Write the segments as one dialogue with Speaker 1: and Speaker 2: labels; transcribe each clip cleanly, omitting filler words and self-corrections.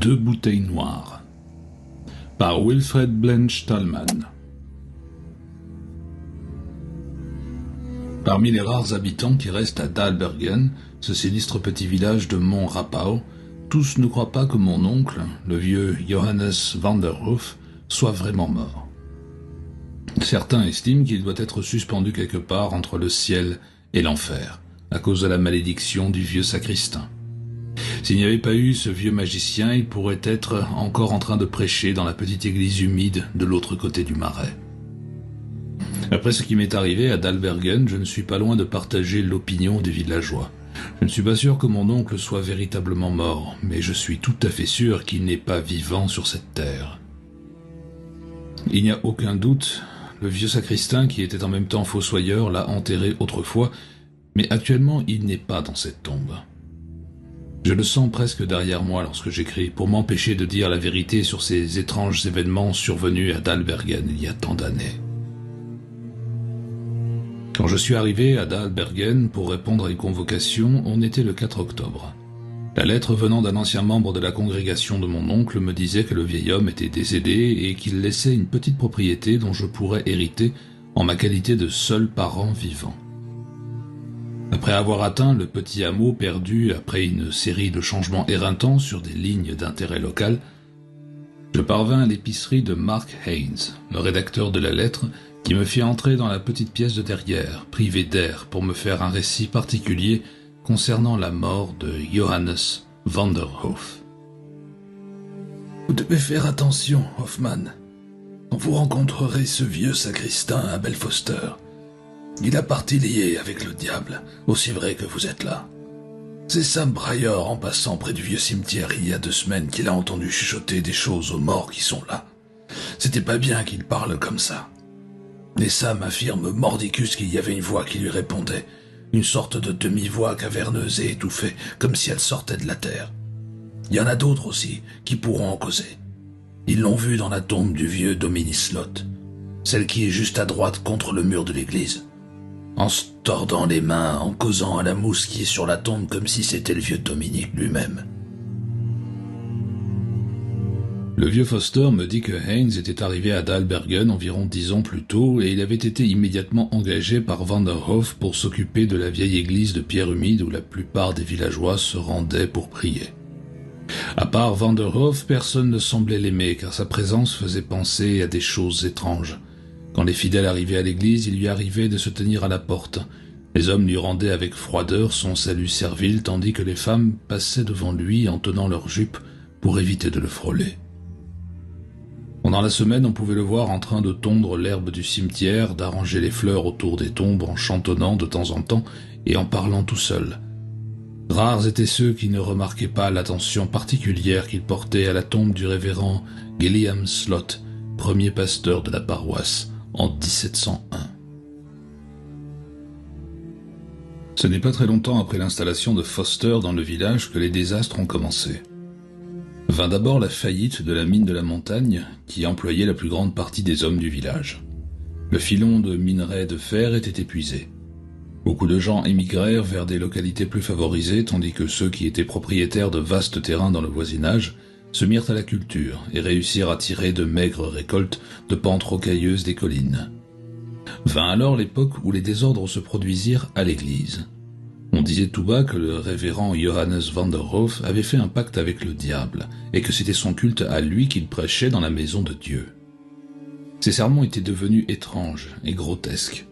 Speaker 1: Deux bouteilles noires par Wilfred Blanche Thalmann. Parmi les rares habitants qui restent à Dahlbergen, ce sinistre petit village de Mont Rapau, tous ne croient pas que mon oncle, le vieux Johannes van der Hoof, soit vraiment mort. Certains estiment qu'il doit être suspendu quelque part entre le ciel et l'enfer, à cause de la malédiction du vieux sacristain. S'il n'y avait pas eu ce vieux magicien, il pourrait être encore en train de prêcher dans la petite église humide de l'autre côté du marais. Après ce qui m'est arrivé à Dahlbergen, je ne suis pas loin de partager l'opinion des villageois. Je ne suis pas sûr que mon oncle soit véritablement mort, mais je suis tout à fait sûr qu'il n'est pas vivant sur cette terre. Il n'y a aucun doute, le vieux sacristain qui était en même temps fossoyeur l'a enterré autrefois, mais actuellement il n'est pas dans cette tombe. Je le sens presque derrière moi lorsque j'écris, pour m'empêcher de dire la vérité sur ces étranges événements survenus à Dahlbergen il y a tant d'années. Quand je suis arrivé à Dahlbergen pour répondre à une convocation, on était le 4 octobre. La lettre venant d'un ancien membre de la congrégation de mon oncle me disait que le vieil homme était décédé et qu'il laissait une petite propriété dont je pourrais hériter en ma qualité de seul parent vivant. Après avoir atteint le petit hameau perdu après une série de changements éreintants sur des lignes d'intérêt local, je parvins à l'épicerie de Mark Haynes, le rédacteur de la lettre, qui me fit entrer dans la petite pièce de derrière, privée d'air, pour me faire un récit particulier concernant la mort de Johannes van der Hoof. Vous devez faire attention, Hoffmann, quand vous rencontrerez ce vieux sacristain à Belfoster. Il a partie liée avec le diable, aussi vrai que vous êtes là. C'est Sam Pryor, en passant près du vieux cimetière il y a 2 semaines, qu'il a entendu chuchoter des choses aux morts qui sont là. C'était pas bien qu'il parle comme ça. Et Sam affirme mordicus qu'il y avait une voix qui lui répondait, une sorte de demi-voix caverneuse et étouffée, comme si elle sortait de la terre. Il y en a d'autres aussi qui pourront en causer. Ils l'ont vu dans la tombe du vieux Dominic Slot, celle qui est juste à droite contre le mur de l'église. En se tordant les mains, en causant à la mousse qui est sur la tombe comme si c'était le vieux Dominique lui-même. Le vieux Foster me dit que Haynes était arrivé à Dahlbergen environ 10 ans plus tôt et il avait été immédiatement engagé par Van der Hoof pour s'occuper de la vieille église de pierre humide où la plupart des villageois se rendaient pour prier. À part Van der Hoof, personne ne semblait l'aimer car sa présence faisait penser à des choses étranges. Quand les fidèles arrivaient à l'église, il lui arrivait de se tenir à la porte. Les hommes lui rendaient avec froideur son salut servile, tandis que les femmes passaient devant lui en tenant leurs jupes pour éviter de le frôler. Pendant la semaine, on pouvait le voir en train de tondre l'herbe du cimetière, d'arranger les fleurs autour des tombes en chantonnant de temps en temps et en parlant tout seul. Rares étaient ceux qui ne remarquaient pas l'attention particulière qu'il portait à la tombe du révérend Gilliam Slot, premier pasteur de la paroisse, en 1701. Ce n'est pas très longtemps après l'installation de Foster dans le village que les désastres ont commencé. Vint d'abord la faillite de la mine de la montagne, qui employait la plus grande partie des hommes du village. Le filon de minerai de fer était épuisé. Beaucoup de gens émigrèrent vers des localités plus favorisées, tandis que ceux qui étaient propriétaires de vastes terrains dans le voisinage se mirent à la culture et réussirent à tirer de maigres récoltes de pentes rocailleuses des collines. Vint alors l'époque où les désordres se produisirent à l'église. On disait tout bas que le révérend Johannes van der Hoof avait fait un pacte avec le diable et que c'était son culte à lui qu'il prêchait dans la maison de Dieu. Ses sermons étaient devenus étranges et grotesques.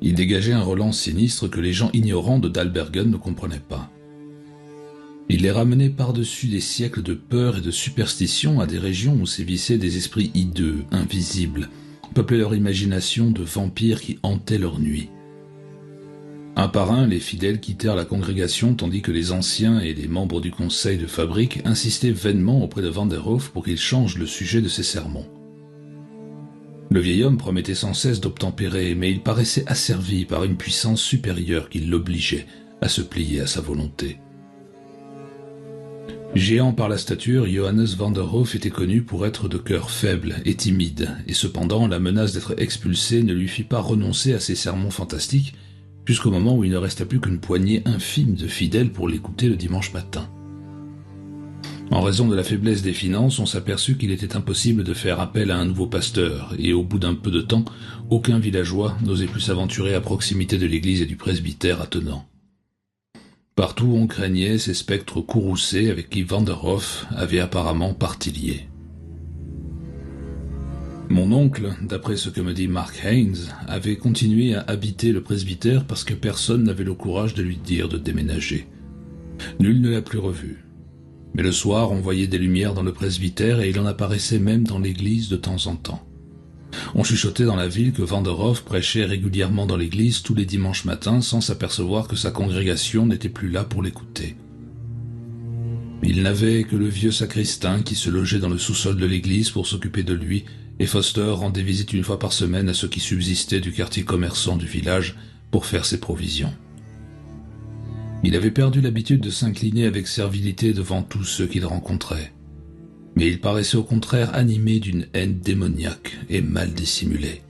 Speaker 1: Il dégageait un relent sinistre que les gens ignorants de Dahlbergen ne comprenaient pas. Il les ramenait par-dessus des siècles de peur et de superstition à des régions où sévissaient des esprits hideux, invisibles, peuplaient leur imagination de vampires qui hantaient leurs nuits. Un par un, les fidèles quittèrent la congrégation tandis que les anciens et les membres du conseil de fabrique insistaient vainement auprès de Van der Hoof pour qu'il change le sujet de ses sermons. Le vieil homme promettait sans cesse d'obtempérer, mais il paraissait asservi par une puissance supérieure qui l'obligeait à se plier à sa volonté. Géant par la stature, Johannes van der Hoof était connu pour être de cœur faible et timide, et cependant la menace d'être expulsé ne lui fit pas renoncer à ses sermons fantastiques, jusqu'au moment où il ne restait plus qu'une poignée infime de fidèles pour l'écouter le dimanche matin. En raison de la faiblesse des finances, on s'aperçut qu'il était impossible de faire appel à un nouveau pasteur, et au bout d'un peu de temps, aucun villageois n'osait plus s'aventurer à proximité de l'église et du presbytère attenant. Partout on craignait ces spectres courroucés avec qui Van der Hoff avait apparemment partie liée. Mon oncle, d'après ce que me dit Mark Haynes, avait continué à habiter le presbytère parce que personne n'avait le courage de lui dire de déménager. Nul ne l'a plus revu. Mais le soir, on voyait des lumières dans le presbytère et il en apparaissait même dans l'église de temps en temps. On chuchotait dans la ville que Van der Hoff prêchait régulièrement dans l'église tous les dimanches matins sans s'apercevoir que sa congrégation n'était plus là pour l'écouter. Il n'avait que le vieux sacristain qui se logeait dans le sous-sol de l'église pour s'occuper de lui, et Foster rendait visite une fois par semaine à ceux qui subsistaient du quartier commerçant du village pour faire ses provisions. Il avait perdu l'habitude de s'incliner avec servilité devant tous ceux qu'il rencontrait. Mais il paraissait au contraire animé d'une haine démoniaque et mal dissimulée.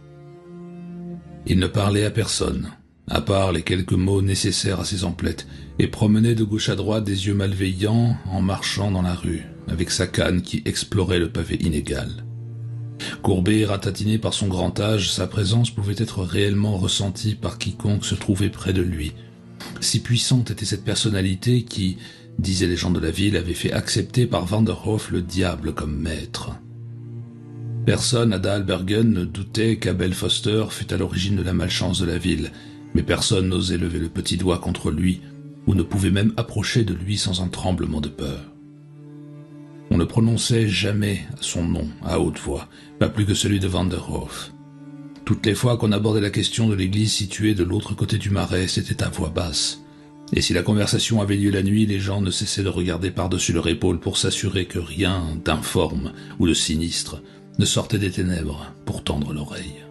Speaker 1: Il ne parlait à personne, à part les quelques mots nécessaires à ses emplettes, et promenait de gauche à droite des yeux malveillants en marchant dans la rue, avec sa canne qui explorait le pavé inégal. Courbé et ratatiné par son grand âge, sa présence pouvait être réellement ressentie par quiconque se trouvait près de lui. Si puissante était cette personnalité qui, disaient les gens de la ville, avait fait accepter par Van der Hoff le diable comme maître. Personne à Dahlbergen ne doutait qu'Abel Foster fût à l'origine de la malchance de la ville, mais personne n'osait lever le petit doigt contre lui, ou ne pouvait même approcher de lui sans un tremblement de peur. On ne prononçait jamais son nom à haute voix, pas plus que celui de Van der Hoff. Toutes les fois qu'on abordait la question de l'église située de l'autre côté du marais, c'était à voix basse. Et si la conversation avait lieu la nuit, les gens ne cessaient de regarder par-dessus leur épaule pour s'assurer que rien d'informe ou de sinistre ne sortait des ténèbres pour tendre l'oreille.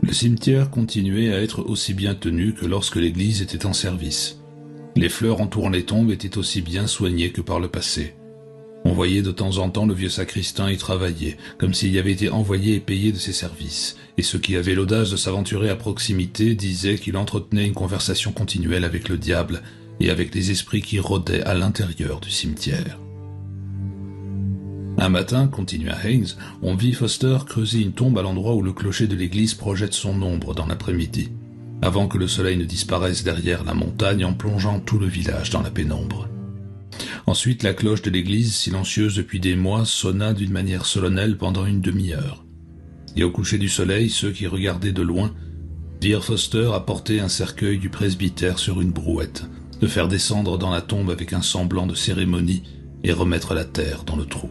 Speaker 1: Le cimetière continuait à être aussi bien tenu que lorsque l'église était en service. Les fleurs entourant les tombes étaient aussi bien soignées que par le passé. On voyait de temps en temps le vieux sacristain y travailler, comme s'il y avait été envoyé et payé de ses services, et ceux qui avaient l'audace de s'aventurer à proximité disaient qu'il entretenait une conversation continuelle avec le diable et avec les esprits qui rôdaient à l'intérieur du cimetière. Un matin, continua Haynes, on vit Foster creuser une tombe à l'endroit où le clocher de l'église projette son ombre dans l'après-midi, avant que le soleil ne disparaisse derrière la montagne en plongeant tout le village dans la pénombre. Ensuite, la cloche de l'église, silencieuse depuis des mois, sonna d'une manière solennelle pendant une demi-heure. Et au coucher du soleil, ceux qui regardaient de loin virent Foster apporter un cercueil du presbytère sur une brouette, le faire descendre dans la tombe avec un semblant de cérémonie et remettre la terre dans le trou.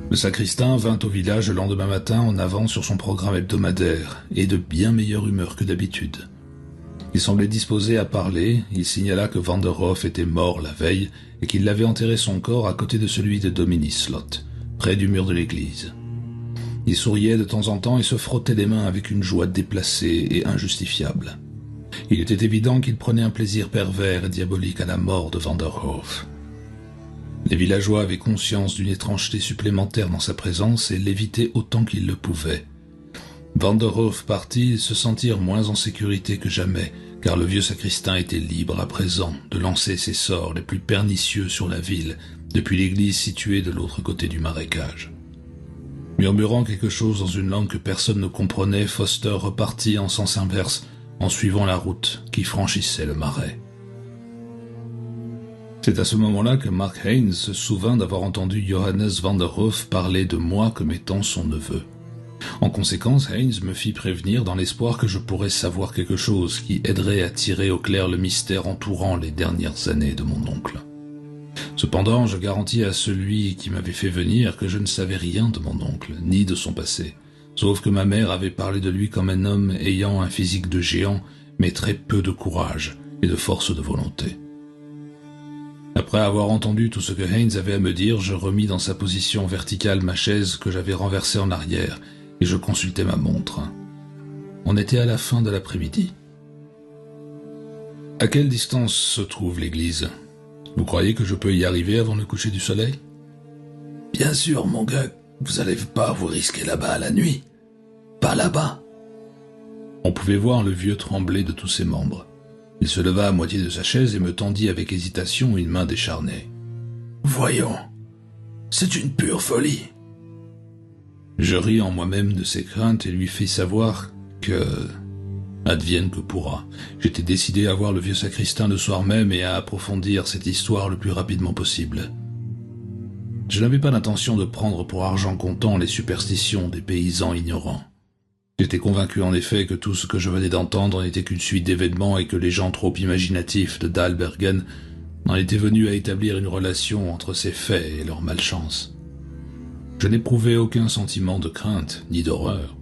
Speaker 1: Le sacristain vint au village le lendemain matin en avance sur son programme hebdomadaire et de bien meilleure humeur que d'habitude. Il semblait disposé à parler, il signala que Van der Hoff était mort la veille et qu'il l'avait enterré son corps à côté de celui de Dominislot, près du mur de l'église. Il souriait de temps en temps et se frottait les mains avec une joie déplacée et injustifiable. Il était évident qu'il prenait un plaisir pervers et diabolique à la mort de Van der Hoff. Les villageois avaient conscience d'une étrangeté supplémentaire dans sa présence et l'évitaient autant qu'ils le pouvaient. Van der Hoff parti, ils se sentirent moins en sécurité que jamais, car le vieux sacristain était libre à présent de lancer ses sorts les plus pernicieux sur la ville, depuis l'église située de l'autre côté du marécage. Murmurant quelque chose dans une langue que personne ne comprenait, Foster repartit en sens inverse, en suivant la route qui franchissait le marais. C'est à ce moment-là que Mark Haynes se souvint d'avoir entendu Johannes Van der Hoff parler de moi comme étant son neveu. En conséquence, Haynes me fit prévenir dans l'espoir que je pourrais savoir quelque chose qui aiderait à tirer au clair le mystère entourant les dernières années de mon oncle. Cependant, je garantis à celui qui m'avait fait venir que je ne savais rien de mon oncle, ni de son passé, sauf que ma mère avait parlé de lui comme un homme ayant un physique de géant, mais très peu de courage et de force de volonté. Après avoir entendu tout ce que Haynes avait à me dire, je remis dans sa position verticale ma chaise que j'avais renversée en arrière, et je consultai ma montre. On était à la fin de l'après-midi. À quelle distance se trouve l'église ? Vous croyez que je peux y arriver avant le coucher du soleil ?
Speaker 2: Bien sûr, mon gars, vous n'allez pas vous risquer là-bas à la nuit. Pas là-bas.
Speaker 1: On pouvait voir le vieux trembler de tous ses membres. Il se leva à moitié de sa chaise et me tendit avec hésitation une main décharnée.
Speaker 2: « Voyons, c'est une pure folie. »
Speaker 1: Je ris en moi-même de ses craintes et lui fis savoir que... advienne que pourra. J'étais décidé à voir le vieux sacristain le soir même et à approfondir cette histoire le plus rapidement possible. Je n'avais pas l'intention de prendre pour argent comptant les superstitions des paysans ignorants. J'étais convaincu en effet que tout ce que je venais d'entendre n'était qu'une suite d'événements et que les gens trop imaginatifs de Daalbergen n'en étaient venus à établir une relation entre ces faits et leur malchance. Je n'éprouvais aucun sentiment de crainte ni d'horreur.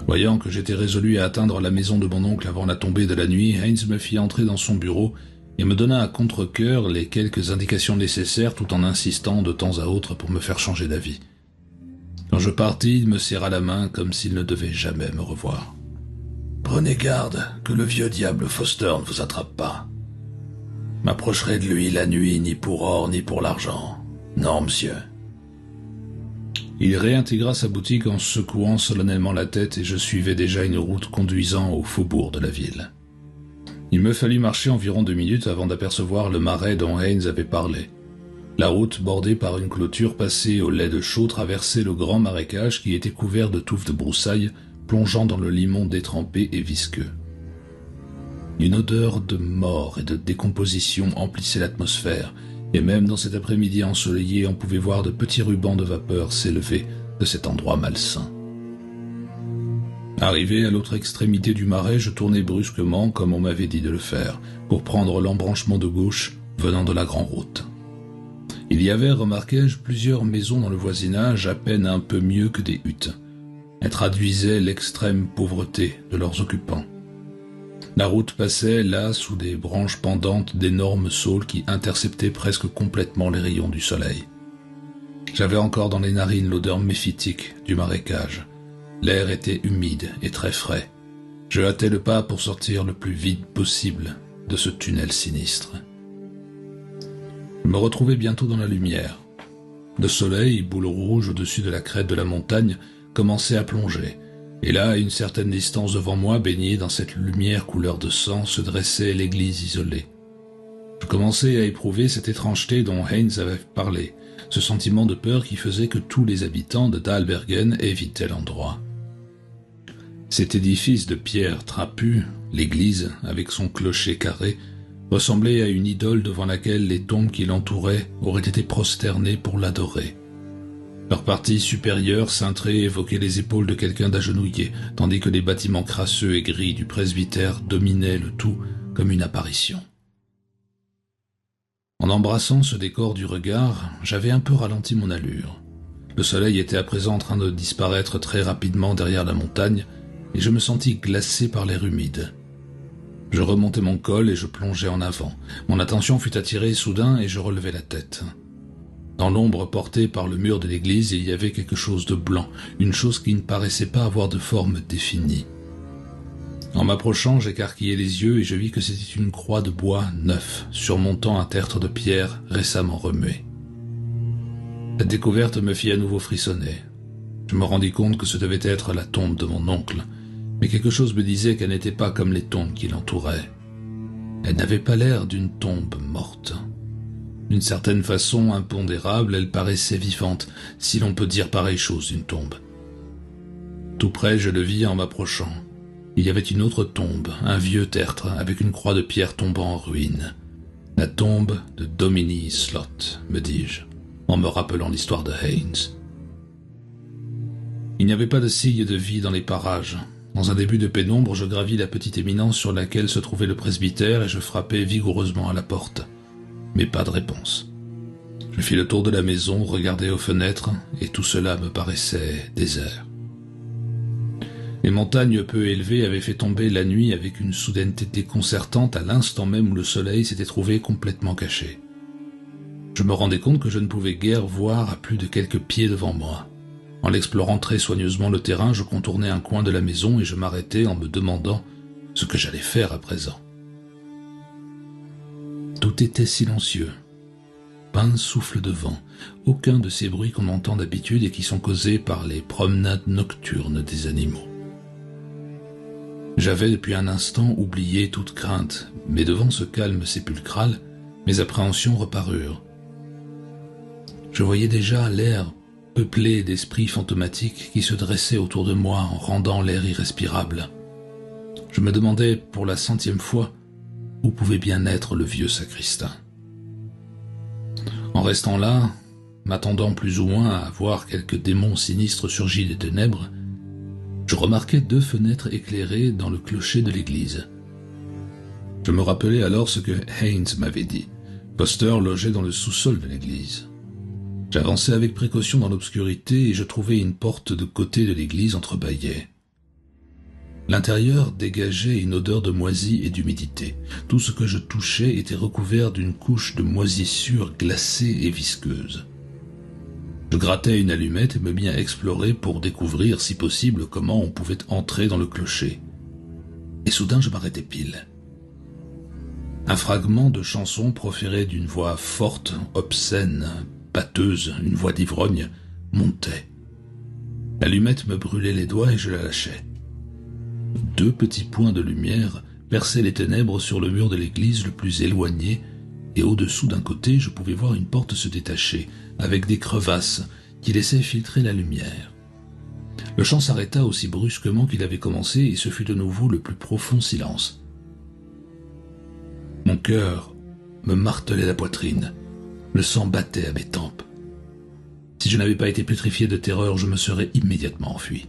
Speaker 1: Voyant que j'étais résolu à atteindre la maison de mon oncle avant la tombée de la nuit, Heinz me fit entrer dans son bureau et me donna à contre-cœur les quelques indications nécessaires tout en insistant de temps à autre pour me faire changer d'avis. Quand je partis, il me serra la main comme s'il ne devait jamais me revoir.
Speaker 2: « Prenez garde que le vieux diable Foster ne vous attrape pas. M'approcherai de lui la nuit ni pour or ni pour l'argent. Non, monsieur. »
Speaker 1: Il réintégra sa boutique en secouant solennellement la tête et je suivais déjà une route conduisant au faubourg de la ville. Il me fallut marcher environ 2 minutes avant d'apercevoir le marais dont Heinz avait parlé. La route, bordée par une clôture passée au lait de chaux, traversait le grand marécage qui était couvert de touffes de broussailles, plongeant dans le limon détrempé et visqueux. Une odeur de mort et de décomposition emplissait l'atmosphère, et même dans cet après-midi ensoleillé, on pouvait voir de petits rubans de vapeur s'élever de cet endroit malsain. Arrivé à l'autre extrémité du marais, je tournai brusquement, comme on m'avait dit de le faire, pour prendre l'embranchement de gauche venant de la grande route. Il y avait, remarquai-je, plusieurs maisons dans le voisinage, à peine un peu mieux que des huttes. Elles traduisaient l'extrême pauvreté de leurs occupants. La route passait là sous des branches pendantes d'énormes saules qui interceptaient presque complètement les rayons du soleil. J'avais encore dans les narines l'odeur méphitique du marécage. L'air était humide et très frais. Je hâtai le pas pour sortir le plus vite possible de ce tunnel sinistre. Je me retrouvai bientôt dans la lumière. Le soleil, boule rouge au-dessus de la crête de la montagne, commençait à plonger. Et là, à une certaine distance devant moi, baignée dans cette lumière couleur de sang, se dressait l'église isolée. Je commençais à éprouver cette étrangeté dont Heinz avait parlé, ce sentiment de peur qui faisait que tous les habitants de Daalbergen évitaient l'endroit. Cet édifice de pierre trapue, l'église, avec son clocher carré, ressemblait à une idole devant laquelle les tombes qui l'entouraient auraient été prosternées pour l'adorer. Leur partie supérieure, cintrée, évoquait les épaules de quelqu'un d'agenouillé, tandis que les bâtiments crasseux et gris du presbytère dominaient le tout comme une apparition. En embrassant ce décor du regard, j'avais un peu ralenti mon allure. Le soleil était à présent en train de disparaître très rapidement derrière la montagne, et je me sentis glacé par l'air humide. Je remontai mon col et je plongeai en avant. Mon attention fut attirée soudain et je relevai la tête. Dans l'ombre portée par le mur de l'église, il y avait quelque chose de blanc, une chose qui ne paraissait pas avoir de forme définie. En m'approchant, j'écarquillai les yeux et je vis que c'était une croix de bois neuf, surmontant un tertre de pierre récemment remué. Cette découverte me fit à nouveau frissonner. Je me rendis compte que ce devait être la tombe de mon oncle, mais quelque chose me disait qu'elle n'était pas comme les tombes qui l'entouraient. Elle n'avait pas l'air d'une tombe morte. D'une certaine façon impondérable, elle paraissait vivante, si l'on peut dire pareille chose d'une tombe. Tout près, je le vis en m'approchant. Il y avait une autre tombe, un vieux tertre, avec une croix de pierre tombant en ruine. La tombe de Domini Slot, me dis-je, en me rappelant l'histoire de Heinz. Il n'y avait pas de signe de vie dans les parages. Dans un début de pénombre, je gravis la petite éminence sur laquelle se trouvait le presbytère et je frappai vigoureusement à la porte. Mais pas de réponse. Je fis le tour de la maison, regardai aux fenêtres, et tout cela me paraissait désert. Les montagnes peu élevées avaient fait tomber la nuit avec une soudaineté déconcertante à l'instant même où le soleil s'était trouvé complètement caché. Je me rendais compte que je ne pouvais guère voir à plus de quelques pieds devant moi. En l'explorant très soigneusement le terrain, je contournai un coin de la maison et je m'arrêtai en me demandant ce que j'allais faire à présent. Tout était silencieux. Pas un souffle de vent, aucun de ces bruits qu'on entend d'habitude et qui sont causés par les promenades nocturnes des animaux. J'avais depuis un instant oublié toute crainte, mais devant ce calme sépulcral, mes appréhensions reparurent. Je voyais déjà l'air peuplé d'esprits fantomatiques qui se dressaient autour de moi en rendant l'air irrespirable. Je me demandais pour la 100e fois où pouvait bien être le vieux sacristain. En restant là, m'attendant plus ou moins à voir quelques démons sinistres surgis des ténèbres, je remarquai 2 fenêtres éclairées dans le clocher de l'église. Je me rappelais alors ce que Haynes m'avait dit. Foster logeait dans le sous-sol de l'église. J'avançai avec précaution dans l'obscurité et je trouvai une porte de côté de l'église entrebâillée. L'intérieur dégageait une odeur de moisi et d'humidité. Tout ce que je touchais était recouvert d'une couche de moisissure glacée et visqueuse. Je grattai une allumette et me mis à explorer pour découvrir, si possible, comment on pouvait entrer dans le clocher. Et soudain, je m'arrêtai pile. Un fragment de chanson proféré d'une voix forte, obscène, pâteuse, une voix d'ivrogne, montait. L'allumette me brûlait les doigts et je la lâchai. 2 petits points de lumière perçaient les ténèbres sur le mur de l'église le plus éloigné, et au-dessous d'un côté, je pouvais voir une porte se détacher, avec des crevasses qui laissaient filtrer la lumière. Le chant s'arrêta aussi brusquement qu'il avait commencé, et ce fut de nouveau le plus profond silence. Mon cœur me martelait la poitrine, le sang battait à mes tempes. Si je n'avais pas été pétrifié de terreur, je me serais immédiatement enfui.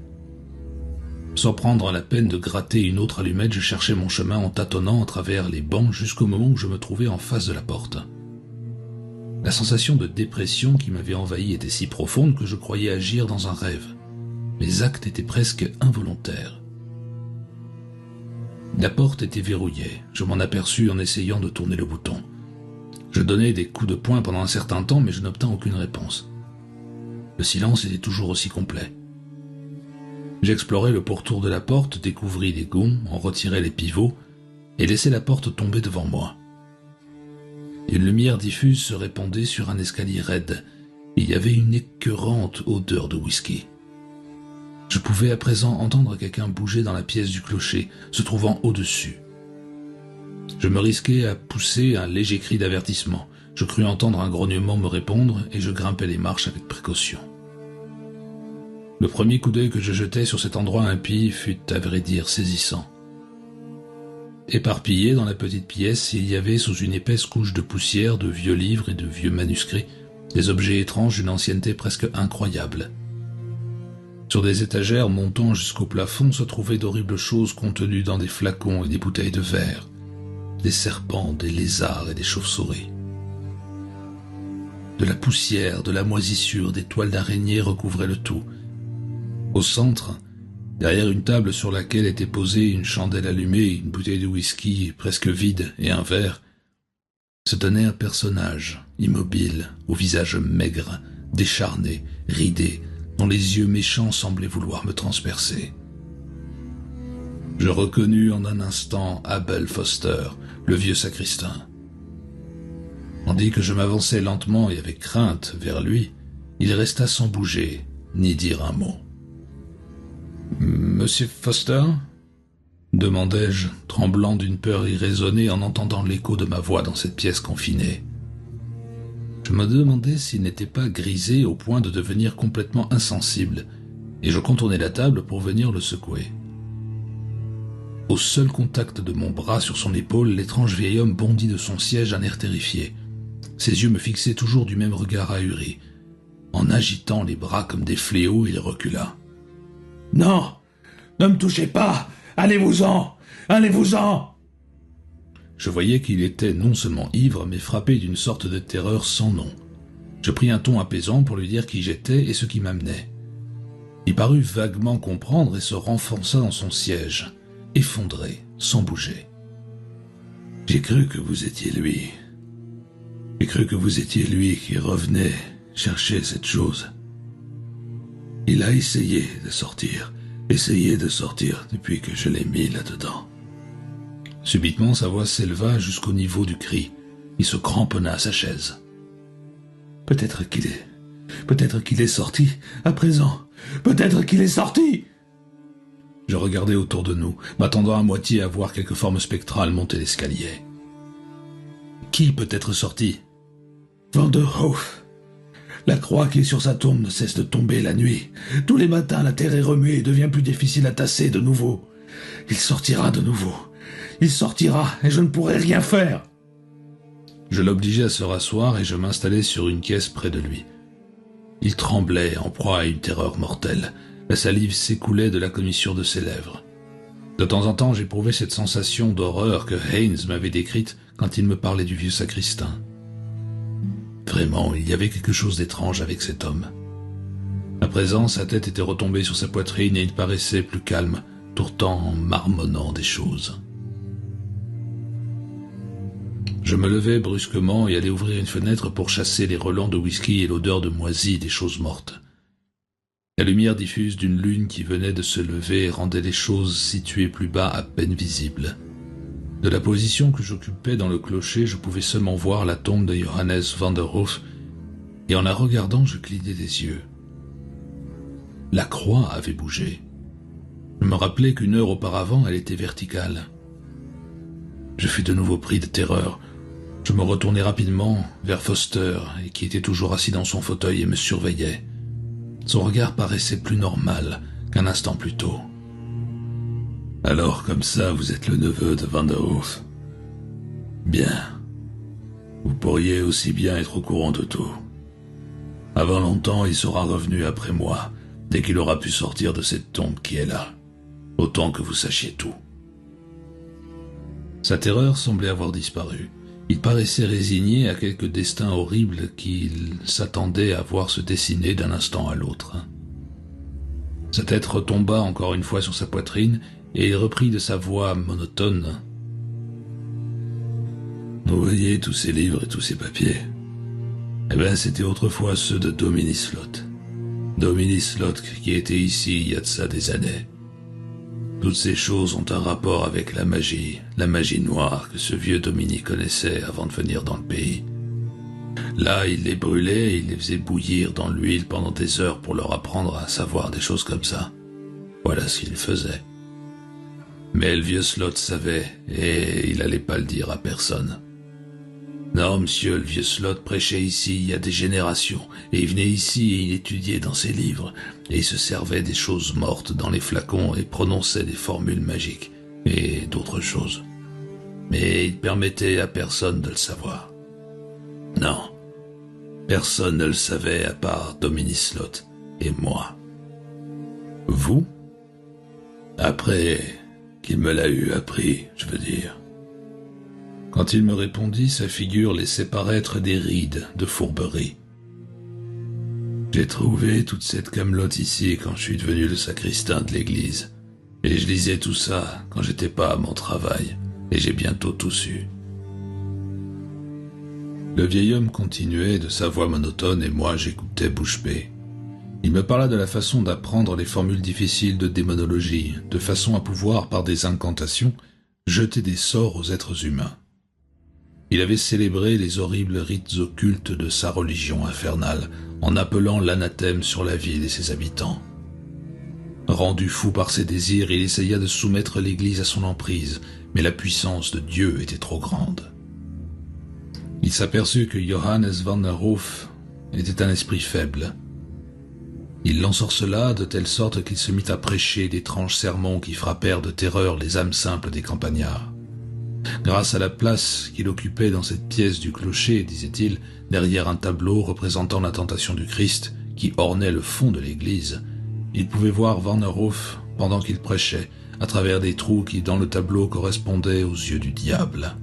Speaker 1: Sans prendre la peine de gratter une autre allumette, je cherchais mon chemin en tâtonnant à travers les bancs jusqu'au moment où je me trouvais en face de la porte. La sensation de dépression qui m'avait envahi était si profonde que je croyais agir dans un rêve. Mes actes étaient presque involontaires. La porte était verrouillée. Je m'en aperçus en essayant de tourner le bouton. Je donnai des coups de poing pendant un certain temps, mais je n'obtins aucune réponse. Le silence était toujours aussi complet. J'explorai le pourtour de la porte, découvris les gonds, en retirai les pivots et laissai la porte tomber devant moi. Une lumière diffuse se répandait sur un escalier raide. Il y avait une écœurante odeur de whisky. Je pouvais à présent entendre quelqu'un bouger dans la pièce du clocher, se trouvant au-dessus. Je me risquai à pousser un léger cri d'avertissement. Je crus entendre un grognement me répondre et je grimpai les marches avec précaution. Le premier coup d'œil que je jetai sur cet endroit impie fut, à vrai dire, saisissant. Éparpillés dans la petite pièce, il y avait sous une épaisse couche de poussière, de vieux livres et de vieux manuscrits, des objets étranges d'une ancienneté presque incroyable. Sur des étagères montant jusqu'au plafond se trouvaient d'horribles choses contenues dans des flacons et des bouteilles de verre, des serpents, des lézards et des chauves-souris. De la poussière, de la moisissure, des toiles d'araignée recouvraient le tout. Au centre, derrière une table sur laquelle était posée une chandelle allumée, une bouteille de whisky presque vide et un verre, se tenait un personnage, immobile, au visage maigre, décharné, ridé, dont les yeux méchants semblaient vouloir me transpercer. Je reconnus en un instant Abel Foster, le vieux sacristain. Tandis que je m'avançais lentement et avec crainte vers lui, il resta sans bouger, ni dire un mot. « Monsieur Foster ?» demandai-je, tremblant d'une peur irraisonnée en entendant l'écho de ma voix dans cette pièce confinée. Je me demandais s'il n'était pas grisé au point de devenir complètement insensible, et je contournai la table pour venir le secouer. Au seul contact de mon bras sur son épaule, l'étrange vieil homme bondit de son siège d'un air terrifié. Ses yeux me fixaient toujours du même regard ahuri. En agitant les bras comme des fléaux, il recula. « Non, ne me touchez pas! Allez-vous-en! Allez-vous-en !» Je voyais qu'il était non seulement ivre, mais frappé d'une sorte de terreur sans nom. Je pris un ton apaisant pour lui dire qui j'étais et ce qui m'amenait. Il parut vaguement comprendre et se renfonça dans son siège, effondré, sans bouger. « J'ai cru que vous étiez lui. J'ai cru que vous étiez lui qui revenait chercher cette chose. Il a essayé de sortir depuis que je l'ai mis là-dedans. » Subitement, sa voix s'éleva jusqu'au niveau du cri. Il se cramponna à sa chaise. « Peut-être qu'il est sorti, à présent. Peut-être qu'il est sorti !» Je regardais autour de nous, m'attendant à moitié à voir quelque forme spectrale monter l'escalier. Qui peut être sorti?
Speaker 2: Vanderhoof. La croix qui est sur sa tombe ne cesse de tomber la nuit. Tous les matins, la terre est remuée et devient plus difficile à tasser de nouveau. Il sortira de nouveau. Il sortira et je ne pourrai rien faire.
Speaker 1: Je l'obligeai à se rasseoir et je m'installai sur une caisse près de lui. Il tremblait, en proie à une terreur mortelle. La salive s'écoulait de la commissure de ses lèvres. De temps en temps, j'éprouvais cette sensation d'horreur que Haynes m'avait décrite quand il me parlait du vieux sacristain. Vraiment, il y avait quelque chose d'étrange avec cet homme. À présent, sa tête était retombée sur sa poitrine et il paraissait plus calme, tout en marmonnant des choses. Je me levai brusquement et allai ouvrir une fenêtre pour chasser les relents de whisky et l'odeur de moisi des choses mortes. La lumière diffuse d'une lune qui venait de se lever rendait les choses situées plus bas à peine visibles. De la position que j'occupais dans le clocher, je pouvais seulement voir la tombe de Johannes Vanderhoof, et en la regardant, je clignais des yeux. La croix avait bougé. Je me rappelais qu'une heure auparavant, elle était verticale. Je fus de nouveau pris de terreur. Je me retournai rapidement vers Foster, qui était toujours assis dans son fauteuil et me surveillait. Son regard paraissait plus normal qu'un instant plus tôt. «
Speaker 2: Alors, comme ça, vous êtes le neveu de Vanderhoof. Bien. Vous pourriez aussi bien être au courant de tout. Avant longtemps, il sera revenu après moi, dès qu'il aura pu sortir de cette tombe qui est là. Autant que vous sachiez tout. »
Speaker 1: Sa terreur semblait avoir disparu. Il paraissait résigné à quelque destin horrible qu'il s'attendait à voir se dessiner d'un instant à l'autre. Sa tête retomba encore une fois sur sa poitrine et il reprit de sa voix monotone.
Speaker 2: « Vous voyez tous ces livres et tous ces papiers? Eh bien, c'était autrefois ceux de Dominique Slot. Dominique Slot qui était ici il y a de ça des années. Toutes ces choses ont un rapport avec la magie noire que ce vieux Dominique connaissait avant de venir dans le pays. Là, il les brûlait et il les faisait bouillir dans l'huile pendant des heures pour leur apprendre à savoir des choses comme ça. Voilà ce qu'il faisait. Mais le vieux Slot savait, et il allait pas le dire à personne. Non, monsieur, le vieux Slot prêchait ici il y a des générations, et il venait ici et il étudiait dans ses livres, et il se servait des choses mortes dans les flacons et prononçait des formules magiques, et d'autres choses. Mais il permettait à personne de le savoir. Non, personne ne le savait à part Dominique Slot et moi.
Speaker 1: Vous?
Speaker 2: Après qu'il me l'a eu appris, je veux dire.
Speaker 1: Quand il me répondit, sa figure laissait paraître des rides de fourberie.
Speaker 2: J'ai trouvé toute cette camelote ici quand je suis devenu le sacristain de l'église. Et je lisais tout ça quand j'étais pas à mon travail. Et j'ai bientôt tout su.
Speaker 1: Le vieil homme continuait de sa voix monotone et moi j'écoutais bouche bée. Il me parla de la façon d'apprendre les formules difficiles de démonologie, de façon à pouvoir, par des incantations, jeter des sorts aux êtres humains. Il avait célébré les horribles rites occultes de sa religion infernale, en appelant l'anathème sur la ville et ses habitants. Rendu fou par ses désirs, il essaya de soumettre l'Église à son emprise, mais la puissance de Dieu était trop grande. Il s'aperçut que Johannes Vanderhoof était un esprit faible. Il l'ensorcela de telle sorte qu'il se mit à prêcher d'étranges sermons qui frappèrent de terreur les âmes simples des campagnards. Grâce à la place qu'il occupait dans cette pièce du clocher, disait-il, derrière un tableau représentant la tentation du Christ qui ornait le fond de l'église, il pouvait voir Vanderhoof pendant qu'il prêchait, à travers des trous qui, dans le tableau, correspondaient aux yeux du diable.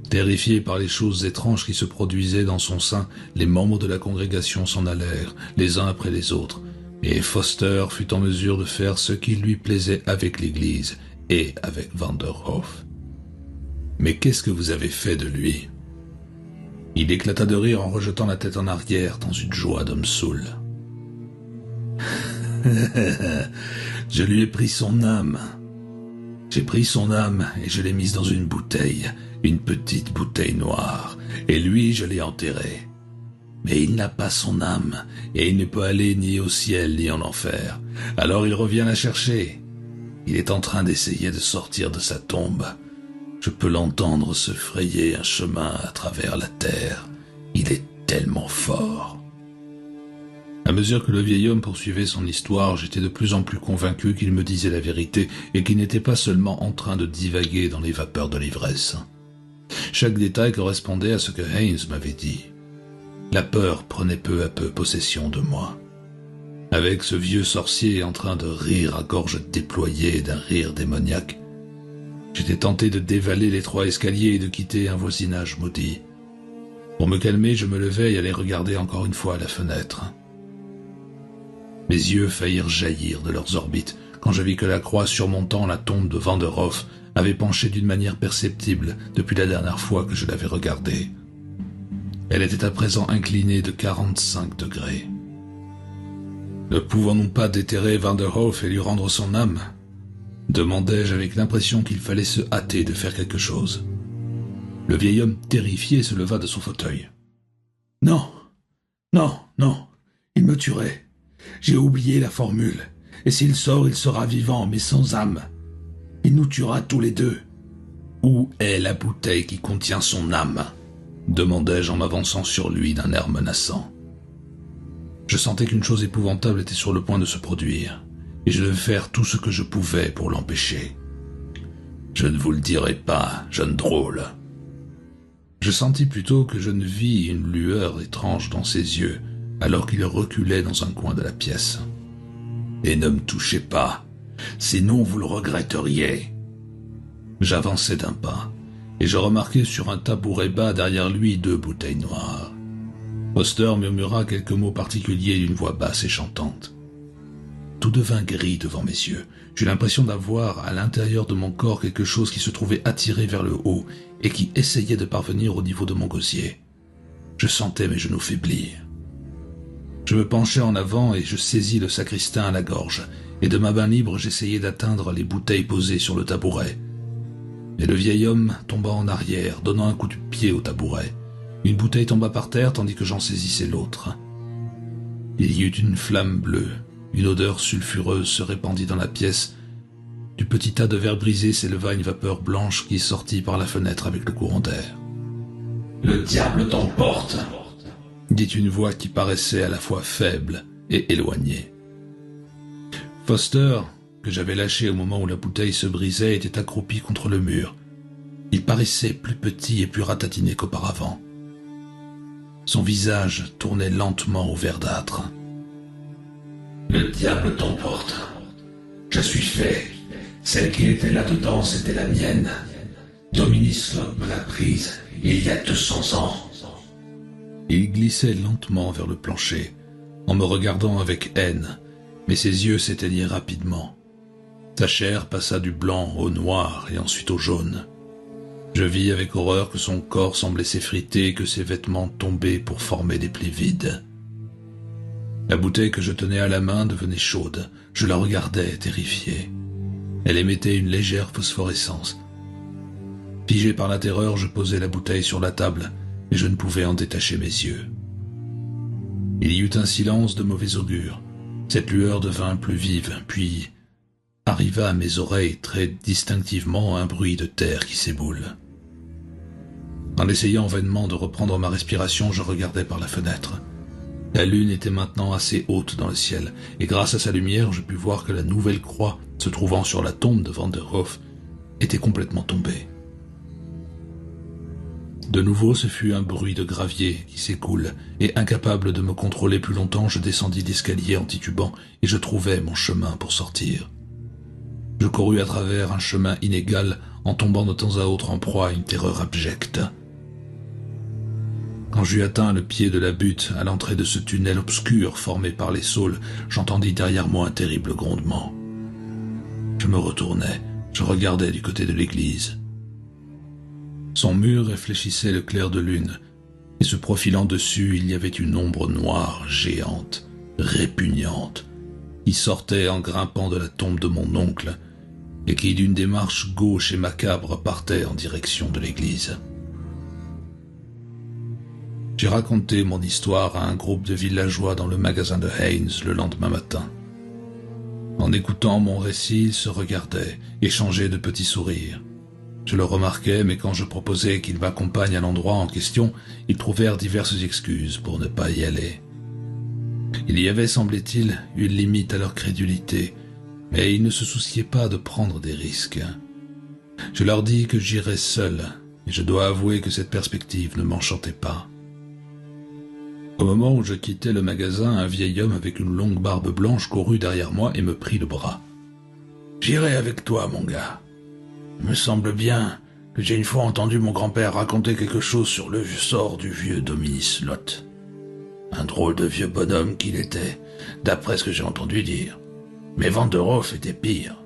Speaker 1: Terrifiés par les choses étranges qui se produisaient dans son sein, les membres de la congrégation s'en allèrent, les uns après les autres, et Foster fut en mesure de faire ce qui lui plaisait avec l'Église et avec Vanderhoof. Mais qu'est-ce que vous avez fait de lui? Il éclata de rire en rejetant la tête en arrière dans une joie d'homme saoul. Je lui ai pris son âme. J'ai pris son âme et je l'ai mise dans une bouteille, une petite bouteille noire, et lui je l'ai enterré.
Speaker 2: Mais il n'a pas son âme, et il ne peut aller ni au ciel ni en enfer. Alors il revient la chercher. Il est en train d'essayer de sortir de sa tombe. Je peux l'entendre se frayer un chemin à travers la terre. Il est tellement fort.
Speaker 1: À mesure que le vieil homme poursuivait son histoire, j'étais de plus en plus convaincu qu'il me disait la vérité et qu'il n'était pas seulement en train de divaguer dans les vapeurs de l'ivresse. Chaque détail correspondait à ce que Haynes m'avait dit. La peur prenait peu à peu possession de moi. Avec ce vieux sorcier en train de rire à gorge déployée d'un rire démoniaque, j'étais tenté de dévaler les 3 escaliers et de quitter un voisinage maudit. Pour me calmer, je me levai et allai regarder encore une fois à la fenêtre. Mes yeux faillirent jaillir de leurs orbites quand je vis que la croix surmontant la tombe de Vanderhoff avait penché d'une manière perceptible depuis la dernière fois que je l'avais regardée. Elle était à présent inclinée de 45 degrés. Ne pouvons-nous pas déterrer Vanderhoff et lui rendre son âme ? Demandai-je avec l'impression qu'il fallait se hâter de faire quelque chose. Le vieil homme terrifié se leva de son fauteuil. « Non, non, non, il me tuerait. J'ai oublié la formule, et s'il sort, il sera vivant, mais sans âme. Il nous tuera tous les deux. »« Où est la bouteille qui contient son âme ?» demandai-je en m'avançant sur lui d'un air menaçant. Je sentais qu'une chose épouvantable était sur le point de se produire, et je devais faire tout ce que je pouvais pour l'empêcher. « Je ne vous le dirai pas, jeune drôle. » Je sentis plutôt que je ne vis une lueur étrange dans ses yeux, alors qu'il reculait dans un coin de la pièce. « Et ne me touchez pas, sinon vous le regretteriez. » J'avançai d'un pas, et je remarquai sur un tabouret bas derrière lui 2 bouteilles noires. Foster murmura quelques mots particuliers d'une voix basse et chantante. Tout devint gris devant mes yeux. J'eus l'impression d'avoir à l'intérieur de mon corps quelque chose qui se trouvait attiré vers le haut et qui essayait de parvenir au niveau de mon gosier. Je sentais mes genoux faiblir. Je me penchai en avant et je saisis le sacristain à la gorge, et de ma main libre j'essayai d'atteindre les bouteilles posées sur le tabouret. Mais le vieil homme tomba en arrière, donnant un coup de pied au tabouret. Une bouteille tomba par terre tandis que j'en saisissais l'autre. Il y eut une flamme bleue, une odeur sulfureuse se répandit dans la pièce. Du petit tas de verre brisé s'éleva une vapeur blanche qui sortit par la fenêtre avec le courant d'air. « Le diable t'emporte !» dit une voix qui paraissait à la fois faible et éloignée. Foster, que j'avais lâché au moment où la bouteille se brisait, était accroupi contre le mur. Il paraissait plus petit et plus ratatiné qu'auparavant. Son visage tournait lentement au verdâtre. « Le diable t'emporte. Je suis fait. Celle qui était là-dedans, c'était la mienne. Dominis Slot me l'a prise il y a 200 ans. » Il glissait lentement vers le plancher, en me regardant avec haine, mais ses yeux s'éteignaient rapidement. Sa chair passa du blanc au noir et ensuite au jaune. Je vis avec horreur que son corps semblait s'effriter et que ses vêtements tombaient pour former des plis vides. La bouteille que je tenais à la main devenait chaude. Je la regardais, terrifié. Elle émettait une légère phosphorescence. Figé par la terreur, je posai la bouteille sur la table et je ne pouvais en détacher mes yeux. Il y eut un silence de mauvais augure. Cette lueur devint plus vive, puis arriva à mes oreilles très distinctivement un bruit de terre qui s'éboule. En essayant vainement de reprendre ma respiration, je regardais par la fenêtre. La lune était maintenant assez haute dans le ciel, et grâce à sa lumière, je pus voir que la nouvelle croix, se trouvant sur la tombe de Vanderhoff, était complètement tombée. De nouveau, ce fut un bruit de gravier qui s'écoule, et incapable de me contrôler plus longtemps, je descendis l'escalier en titubant, et je trouvai mon chemin pour sortir. Je courus à travers un chemin inégal, en tombant de temps à autre en proie à une terreur abjecte. Quand j'eus atteint le pied de la butte, à l'entrée de ce tunnel obscur formé par les saules, j'entendis derrière moi un terrible grondement. Je me retournai, je regardai du côté de l'église. Son mur réfléchissait le clair de lune, et se profilant dessus, il y avait une ombre noire, géante, répugnante, qui sortait en grimpant de la tombe de mon oncle, et qui, d'une démarche gauche et macabre, partait en direction de l'église. J'ai raconté mon histoire à un groupe de villageois dans le magasin de Haynes le lendemain matin. En écoutant mon récit, ils se regardaient, échangeaient de petits sourires. Je le remarquais, mais quand je proposais qu'ils m'accompagnent à l'endroit en question, ils trouvèrent diverses excuses pour ne pas y aller. Il y avait, semblait-il, une limite à leur crédulité, mais ils ne se souciaient pas de prendre des risques. Je leur dis que j'irais seul, et je dois avouer que cette perspective ne m'enchantait pas. Au moment où je quittais le magasin, un vieil homme avec une longue barbe blanche courut derrière moi et me prit le bras.
Speaker 2: « J'irai avec toi, mon gars. Il me semble bien que j'ai une fois entendu mon grand-père raconter quelque chose sur le sort du vieux Dominis Lot. Un drôle de vieux bonhomme qu'il était, d'après ce que j'ai entendu dire. Mais Van der Hoff était pire. »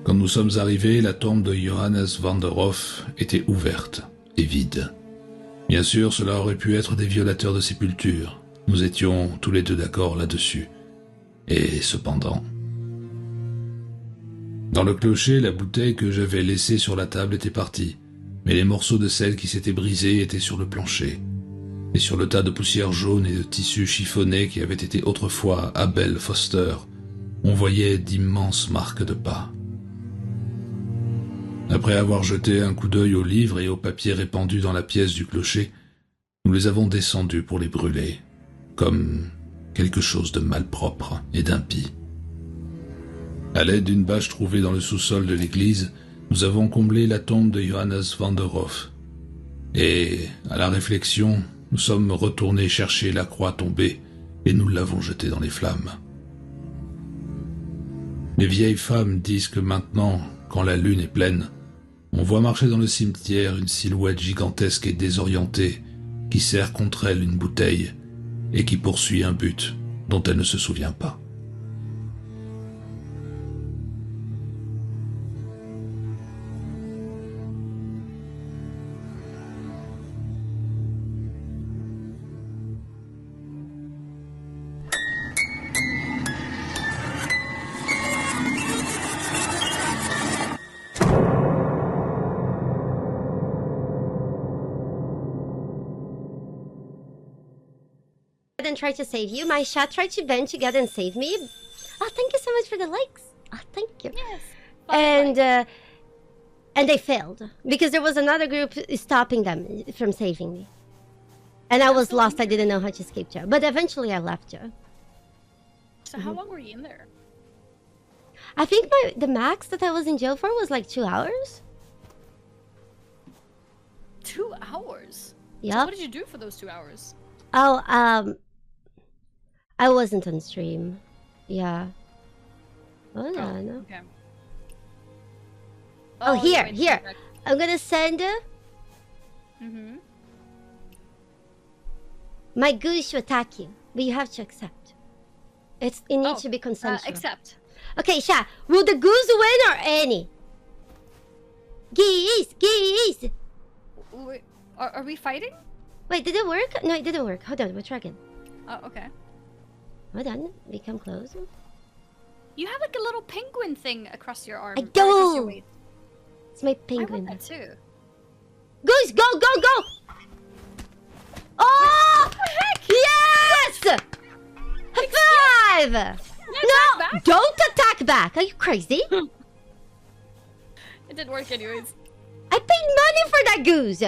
Speaker 1: Quand nous sommes arrivés, la tombe de Johannes Van der Hoff était ouverte et vide. Bien sûr, cela aurait pu être des violateurs de sépulture. Nous étions tous les deux d'accord là-dessus. Et cependant... Dans le clocher, la bouteille que j'avais laissée sur la table était partie, mais les morceaux de sel qui s'étaient brisés étaient sur le plancher. Et sur le tas de poussière jaune et de tissu chiffonné qui avait été autrefois Abel Foster, on voyait d'immenses marques de pas. Après avoir jeté un coup d'œil aux livres et aux papiers répandus dans la pièce du clocher, nous les avons descendus pour les brûler, comme quelque chose de malpropre et d'impie. À l'aide d'une bâche trouvée dans le sous-sol de l'église, nous avons comblé la tombe de Johannes Van der Hoff. Et, à la réflexion, nous sommes retournés chercher la croix tombée et nous l'avons jetée dans les flammes. Les vieilles femmes disent que maintenant, quand la lune est pleine, on voit marcher dans le cimetière une silhouette gigantesque et désorientée qui serre contre elle une bouteille et qui poursuit un but dont elle ne se souvient pas.
Speaker 3: And try to save you. My chat tried to band together and save me. Oh, thank you so much for the likes. Oh, thank you.
Speaker 4: Yes.
Speaker 3: And they failed because there was another group stopping them from saving me. And I was lost. I didn't know how to escape jail. But eventually I left jail.
Speaker 4: So how long were you in there?
Speaker 3: I think the max that I was in jail for was like 2 hours.
Speaker 4: 2 hours?
Speaker 3: Yep.
Speaker 4: So what did you do for those 2 hours?
Speaker 3: Oh, I wasn't on stream. Yeah. Hold on.
Speaker 4: Okay.
Speaker 3: Oh, here,
Speaker 4: right,
Speaker 3: here.
Speaker 4: right.
Speaker 3: I'm gonna send my goose to attack you, but you have to accept. It needs to be consensual.
Speaker 4: Accept.
Speaker 3: Okay, Sha. Will the goose win or Annie? Geese, geese.
Speaker 4: Wait, are we fighting?
Speaker 3: Wait, did it work? No, it didn't work. Hold on, we're trying.
Speaker 4: Oh, okay.
Speaker 3: Hold on, become close.
Speaker 4: You have like a little penguin thing across your arm.
Speaker 3: I
Speaker 4: or across your
Speaker 3: do.
Speaker 4: waist.
Speaker 3: It's my
Speaker 4: I
Speaker 3: penguin.
Speaker 4: want that too.
Speaker 3: Goose, go, go, go! Oh! Yes! High five! No,
Speaker 4: back?
Speaker 3: don't attack back. Are you crazy?
Speaker 4: It didn't work anyways.
Speaker 3: I paid money for that goose.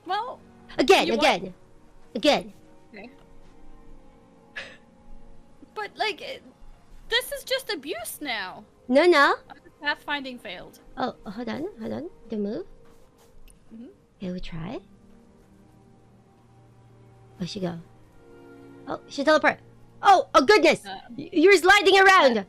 Speaker 4: Well,
Speaker 3: Again.
Speaker 4: Okay. But like, this is just abuse now.
Speaker 3: No.
Speaker 4: Pathfinding failed.
Speaker 3: Oh, hold on. The move.
Speaker 4: Mhm.
Speaker 3: Okay, we try. Where'd she go? Oh, she teleport. Oh goodness! You're sliding around.